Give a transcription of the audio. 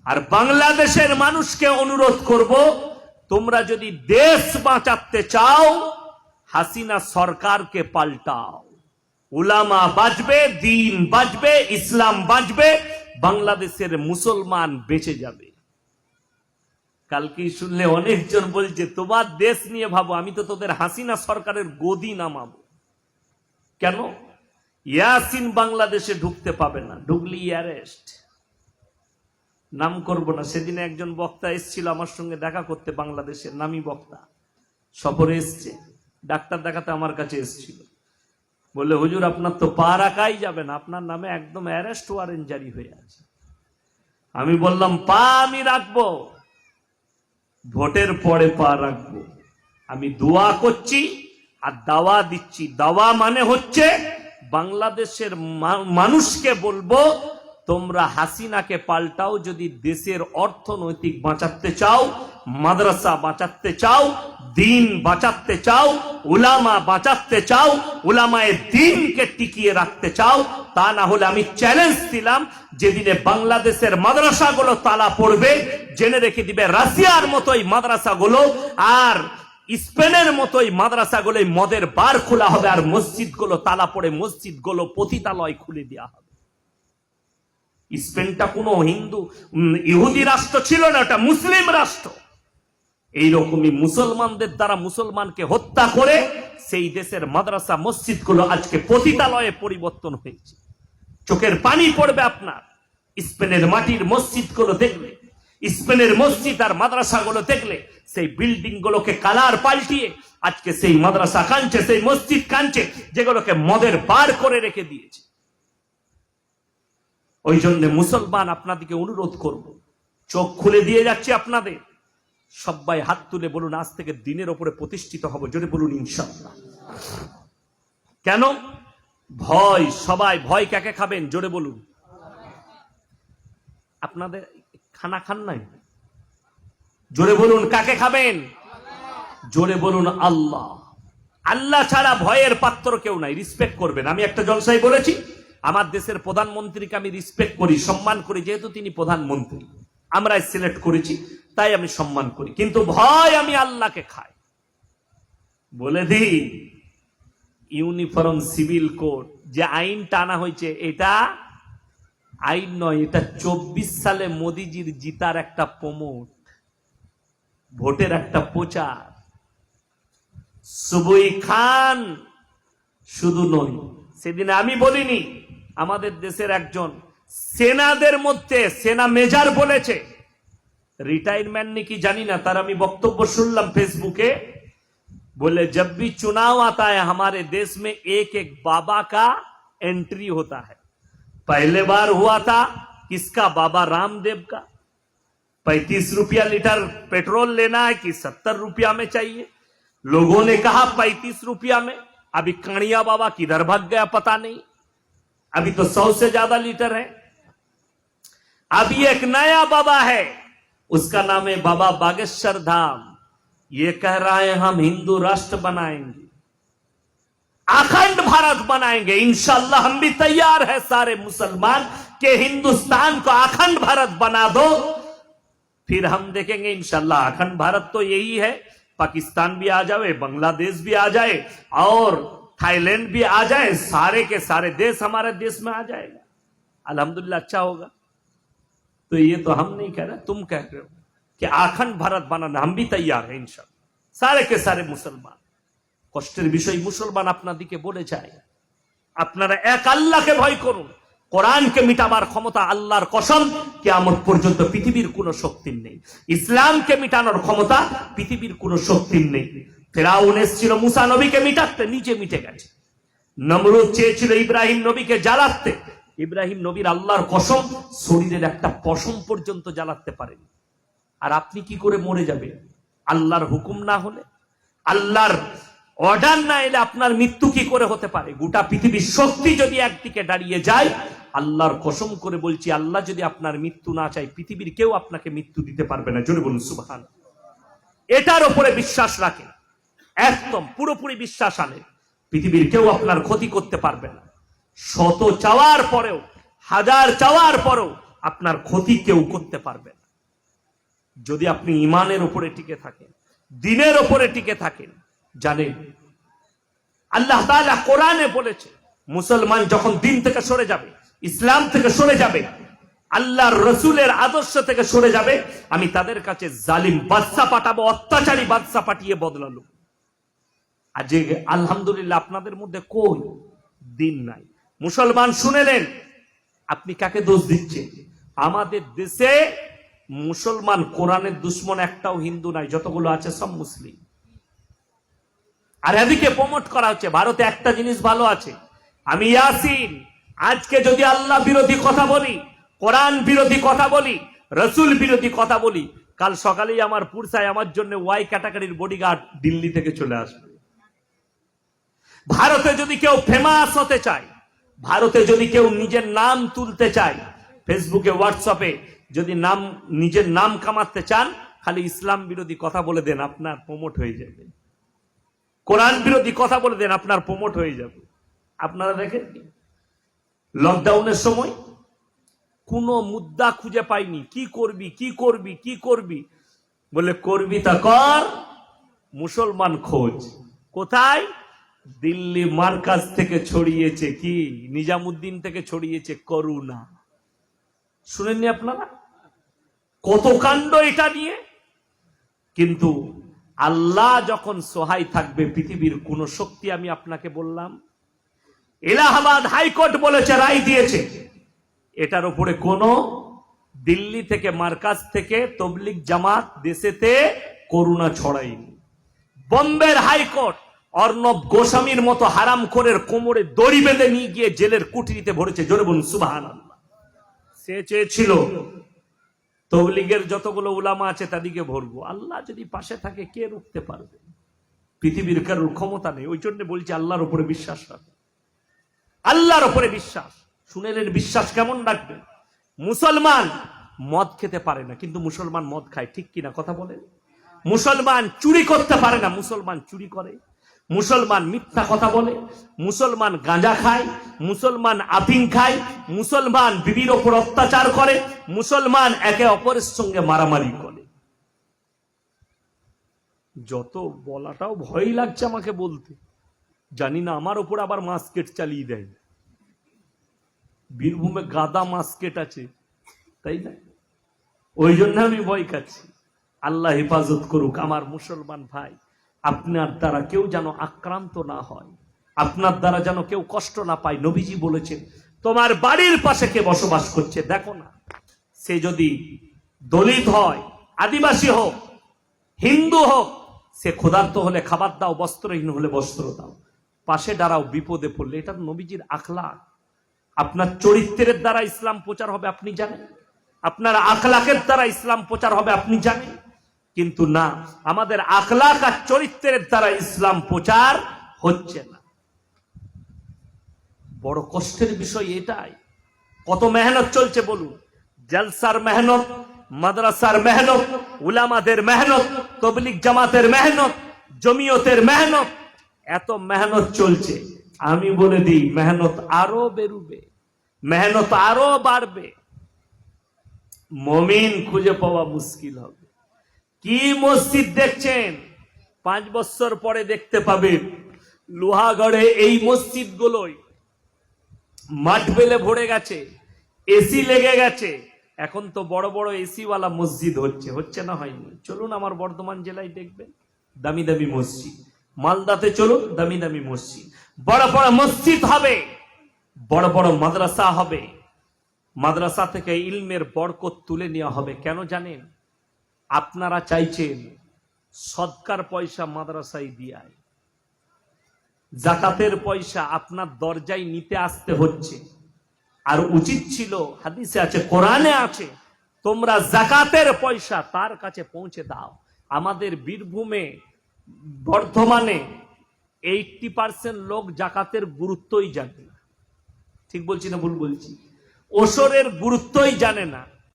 আর বাংলাদেশের মানুষকে অনুরোধ করব, তোমরা যদি দেশ বাঁচাতে চাও হাসিনা সরকারকে পাল্টাও। উলামা বাঁচবে, দিন বাঁচবে, ইসলাম বাঁচবে, বাংলাদেশের মুসলমান বেঁচে যাবে। কালকে শুনলে অনেকজন বলছে তোমার দেশ নিয়ে ভাবো, আমি তো তোদের হাসিনা সরকারের গদি নামাবো। কেন? ইয়াসিন বাংলাদেশে ঢুকতে পাবে না, ঢুকলি অ্যারেস্ট। নাম করব না, সেদিনে একজন বক্তা এসেছিল আমার সঙ্গে দেখা করতে, বাংলাদেশের নামী বক্তা, সফরে এসছে, ডাক্তার দেখাতে আমার কাছে এসেছিল। বললে হুজুর আপনার তো পা রাখাই যাবে না, আপনার নামে একদম অ্যারেস্ট ওয়ারেন্ট জারি হয়ে আছে। আমি বললাম পা আমি রাখবো, ভোটের পরে পা রাখবো। আমি দোয়া করছি আর দাওয়া দিচ্ছি। দাওয়া মানে হচ্ছে বাংলাদেশের মানুষকে বলবো তোমরা হাসিনাকে পাল্টাও যদি দেশের অর্থনৈতিক বাঁচাতে চাও, মাদ্রাসা বাঁচাতে চাও, দিন বাঁচাতে চাও, উলামা বাঁচাতে চাও, উলামায়ে দিনকে টিকিয়ে রাখতে চাও। তা না হলে আমি চ্যালেঞ্জ দিলাম, যেদিনে বাংলাদেশের মাদ্রাসাগুলো তালা পড়বে, জেনে রেখে দিবে রাশিয়ার মতোই মাদ্রাসাগুলো আর স্পেনের মতোই মাদ্রাসাগুলো মদের বার খোলা হবে, আর মসজিদগুলো তালা পড়ে মসজিদগুলো পতিতালয় খুলে দেওয়া হবে। স্পেনটা কোনো ইহুদি রাষ্ট্র ছিল না, ওটা মুসলিম রাষ্ট্র। এইরকমই মুসলমানদের দ্বারা মুসলমানকে হত্যা করে সেই দেশের মাদ্রাসা মসজিদগুলো আজকে পতিতালয়ে পরিবর্তন হয়েছে। চোখের পানি পড়বে আপনার স্পেনের মাটির মসজিদগুলো দেখলে, স্পেনের মসজিদ আর মাদ্রাসাগুলো দেখলে। সেই বিল্ডিং গুলোকে কালার পাল্টিয়ে আজকে সেই মাদ্রাসা কাঁদছে, সেই মসজিদ কাঁদছে, যেগুলোকে মদের বার করে রেখে দিয়েছে। ওই জন্য মুসলমান আপনাদেরকে অনুরোধ করব, চোখ খুলে দিয়ে যাচ্ছে আপনাদের। সবাই হাত তুলে বলুন আজ থেকে দিনের ওপরে প্রতিষ্ঠিত হব। জোরে বলুন ইনশাআল্লাহ। কেন ভয়? সবাই ভয় কাকে খাবেন? জোরে বলুন। আপনাদের খানা খান নাই? জোরে বলুন কাকে খাবেন? জোরে বলুন আল্লাহ। আল্লাহ ছাড়া ভয়ের পাত্র কেউ নাই। রিসপেক্ট করবেন। আমি একটা জলসায় বলেছি, আমার দেশের প্রধানমন্ত্রীকে আমি রিসপেক্ট করি, সম্মান করি, যেহেতু তিনি প্রধানমন্ত্রী, আমরা সিলেক্ট করেছি, তাই আমি সম্মান করি। কিন্তু ভয় আমি আল্লাহকে খাই। বলে দিই, ইউনিফর্ম সিভিল কোড যে আইনটা আনা হয়েছে, এটা আইন নয়, এটা 24 সালে মোদিজির জিতার একটা প্রমোট, ভোটের একটা প্রচার। সুবই খান শুধু নয়, সেদিন আমি বলিনি, আমাদের দেশের একজন সেনাদের মধ্যে সেনা মেজর বলেছে, রিটায়ারমেন্ট নাকি জানি না, তার আমি বক্তব্য শুনলাম फेसबुके, बोले जब भी चुनाव आता है हमारे देश में एक एक बाबा का एंट्री होता है। पहले बार हुआ था किसका? बाबा रामदेव का। 35 रुपया लीटर पेट्रोल लेना है कि 70 रुपया में चाहिए। लोगों ने कहा 35 रुपया में। अभी कानिया बाबा किधर भाग गया पता नहीं, अभी तो 100 से ज्यादा लीटर है। अभी एक नया बाबा है, उसका नाम है बाबा बागेश्वर धाम। ये कह रहा है हम हिंदू राष्ट्र बनाएंगे, अखंड भारत बनाएंगे। इंशाअल्लाह हम भी तैयार है सारे मुसलमान के हिंदुस्तान को अखंड भारत बना दो, फिर हम देखेंगे इंशाअल्लाह। अखंड भारत तो यही है, पाकिस्तान भी आ जाए, बांग्लादेश भी आ जाए और थाईलैंड भी आ जाए, सारे के सारे देश हमारे देश में आ जाएगा। अल्हम्दुलिल्लाह, अच्छा होगा। तो ये तो हम नहीं कह रहे, तुम कह रहे हो कि अखंड भारत बनाना, हम भी तैयार है इंशाअल्लाह, सारे के सारे मुसलमान। কষ্টের বিষয় মুসলমান আপনাদেরকে বলে যায়, আপনারা এক আল্লাহকে ভয় করুন। কোরআনকে মিটাবার ক্ষমতা আল্লাহর কসম কিয়ামত পর্যন্ত পৃথিবীর কোনো শক্তির নেই। ইসলামকে মিটানোর ক্ষমতা পৃথিবীর কোনো শক্তির নেই। ফেরাউন এসেছিল মুসা নবীকে মিটাতে, নিজে মিটে গেছে। নমরুদ চেয়েছিল ইব্রাহিম নবীকে জ্বালাতে, ইব্রাহিম নবীর আল্লাহর কসম শরীরের একটা পশম পর্যন্ত জ্বালাতে পারেনি। আর আপনি কি করে মরে যাবেন? আল্লাহর হুকুম না হলে, আল্লাহর অর্ডার না এলে আপনার মৃত্যু কি করে হতে পারে? গোটা পৃথিবীর শক্তি যদি একদিকে দাঁড়িয়ে যায়, আল্লাহর কসম করে বলছি, আল্লাহ যদি আপনার মৃত্যু না চায়, পৃথিবীর কেউ আপনাকে মৃত্যু দিতে পারবে না। জোরে বলুন সুবহানাল্লাহ। এটার উপরে বিশ্বাস রাখেন, একদম পুরোপুরি বিশ্বাস আনেন, পৃথিবীর কেউ আপনার ক্ষতি করতে পারবে না। শত চাওয়ার পরেও, হাজার চাওয়ার পরেও আপনার ক্ষতি কেউ করতে পারবে না। যদি আপনি ইমানের উপরে টিকে থাকেন, দ্বীনের উপরে টিকে থাকেন, জানেন আল্লাহ তাআলা কোরআনে বলেছে মুসলমান যখন দ্বীন থেকে সরে যাবে, ইসলাম থেকে সরে যাবে, আল্লাহর রসুলের আদর্শ থেকে সরে যাবে, আমি তাদের কাছে জালিম বাদশা পাঠাবো, অত্যাচারী বাদশা পাঠিয়ে বদলালো। আজ আলহামদুলিল্লাহ আপনাদের মধ্যে কোন দিন নাই। মুসলমান শুনেলেন, আপনি কাকে দোষ দিচ্ছেন? আমাদের দেশে মুসলমান কোরআনের দুশ্মন একটাও হিন্দু নাই, যতগুলো আছে সব মুসলিম। আর এদিকে প্রমোট করা হচ্ছে। ভারতে একটা জিনিস ভালো আছে, আমি ইয়াসিন আজকে যদি আল্লাহ বিরোধী কথা বলি, কোরআন বিরোধী কথা বলি, রসুল বিরোধী কথা বলি, কাল সকালেই আমার পুরসায় আমার জন্য ওয়াই ক্যাটাগরির বডিগার্ড দিল্লি থেকে চলে আসবে। ভারতে যদি কেউ ফেমাস হতে চায়, ভারতে যদি কেউ নিজের নাম তুলতে চায়, ফেসবুকে হোয়াটসঅ্যাপে যদি নিজের নাম কামাতে চান, খালি ইসলাম বিরোধী কথা বলে দেন, আপনার প্রমোট হয়ে যাবে। কোরআন বিরোধী কথা বলে দেন, আপনার প্রমোট হয়ে যাবে। আপনারা দেখেন লকডাউনের সময় কোন মুদ্দা খুঁজে পাইনি, কি করবি কি করবি কি করবি, বলে করবি তা কর, মুসলমান খোঁজ। কোথায়? দিল্লি মার্কাজ থেকে ছড়িয়েছে, কি নিজামুদ্দিন থেকে ছড়িয়েছে করুণা। শুনেননি আপনারা কত কাণ্ড এটা নিয়ে? কিন্তু আল্লাহ যখন সহায় থাকবে, পৃথিবীর কোন শক্তি, আমি আপনাকে বললাম এলাহাবাদ হাইকোর্ট বলেছে, রায় দিয়েছে, এটার উপরে কোন দিল্লি থেকে মার্কাজ থেকে তবলিগ জামাত দেশেতে করুণা ছড়ায়নি। বোম্বের হাইকোর্ট অর্ণব গোস্বামীর মতো হারামখোরের কোমরে দড়ি বেঁধে নিয়ে গিয়ে জেলের কুঠরিতে ভরেছে। জোরে বলুন সুবহানাল্লাহ। সে চেয়েছিল তবলিগের যতগুলো উলামা আছে তাদেরকে ভরবো। আল্লাহ যদি পাশে থাকে, কে রুখতে পারবে? পৃথিবীর কারোর ক্ষমতা নেই। ওই জন্য বলছি আল্লাহর উপরে বিশ্বাস রাখো, আল্লাহর উপরে বিশ্বাস। শুনেলেন বিশ্বাস কেমন রাখবেন? মুসলমান মদ খেতে পারে না, কিন্তু মুসলমান মদ খায়, ঠিক কিনা কথা বলেন? মুসলমান চুরি করতে পারে না, মুসলমান চুরি করে। মুসলমান মিথ্যা কথা বলে, মুসলমান গাঁজা খায়, মুসলমান আফিং খায়, মুসলমান বিবির ওপর অত্যাচার করে, মুসলমান একে অপরের সঙ্গে মারামারি করে। যত বলাটাও ভয় লাগছে আমাকে বলতে, জানি না আমার ওপর আবার মাস্কেট চালিয়ে দেয়। বীরভূমে গাদা মাস্কেট আছে, তাই না? ওই জন্য আমি ভয় খাচ্ছি। আল্লাহ হেফাজত করুক আমার মুসলমান ভাই। আপনার দ্বারা কেউ যেন আক্রান্ত না হয়, আপনার দ্বারা যেন কেউ কষ্ট না পায়। নবীজি বলেছেন, তোমার বাড়ির পাশে কে বসবাস করছে দেখো না, সে যদি দলিত হয়, আদিবাসী হোক, হিন্দু হোক, সে ক্ষুধার্ত হলে খাবার দাও, বস্ত্রহীন হলে বস্ত্র দাও, পাশে দাঁড়াও বিপদে পড়লে। এটা নবীজির আখলাক। আপনার চরিত্রের দ্বারা ইসলাম প্রচার হবে আপনি জানেন, আপনার আখলাকের দ্বারা ইসলাম প্রচার হবে আপনি জানেন, কিন্তু না, আমাদের আখলাক আর চরিত্রের দ্বারা ইসলাম প্রচার হচ্ছে না। বড় কষ্টের বিষয় এটাই। কত মেহনত চলছে বলুন, জলসার মেহনত, মাদ্রাসার মেহনত, উলামাদের মেহনত, তবলিগ জামাতের মেহনত, জমিয়তের মেহনত, এত মেহনত চলছে। আমি বলে দিই, মেহনত আরো বেরুবে, মেহনত আরো বাড়বে, মুমিন খুঁজে পাওয়া মুশকিল হবে। কি মসজিদ দেখছেন, 5 বছর পরে দেখতে পাবেন লোহাগড়ে এই মসজিদ গুলোই মাঠ বেলে ভরে গেছে, এসি লেগে গেছে। এখন তো বড় বড় এসি ওয়ালা মসজিদ হচ্ছে, হচ্ছে না হয়নি? চলুন আমার বর্ধমান জেলায় দেখবেন দামি দামি মসজিদ, মালদাতে চলুন দামি দামি মসজিদ, বড় বড় মসজিদ হবে, বড় বড় মাদ্রাসা হবে, মাদ্রাসা থেকে ইলমের বরকত তুলে নেওয়া হবে। কেন জানেন? আপনারা চাইছেন সদকার পয়সা মাদ্রাসায় দিয়ায়, জাকাতের পয়সা আপনার দরজায় নিতে আসতে হচ্ছে। আর উচিত ছিল, হাদিসে আছে, কোরআনে আছে, তোমরা জাকাতের পয়সা তার কাছে পৌঁছে দাও। আমাদের বীরভূমে, বর্ধমানে 80% লোক জাকাতের গুরুত্বই জানে না। ঠিক বলছি না ভুল বলছি? ওসরের গুরুত্বই জানে না।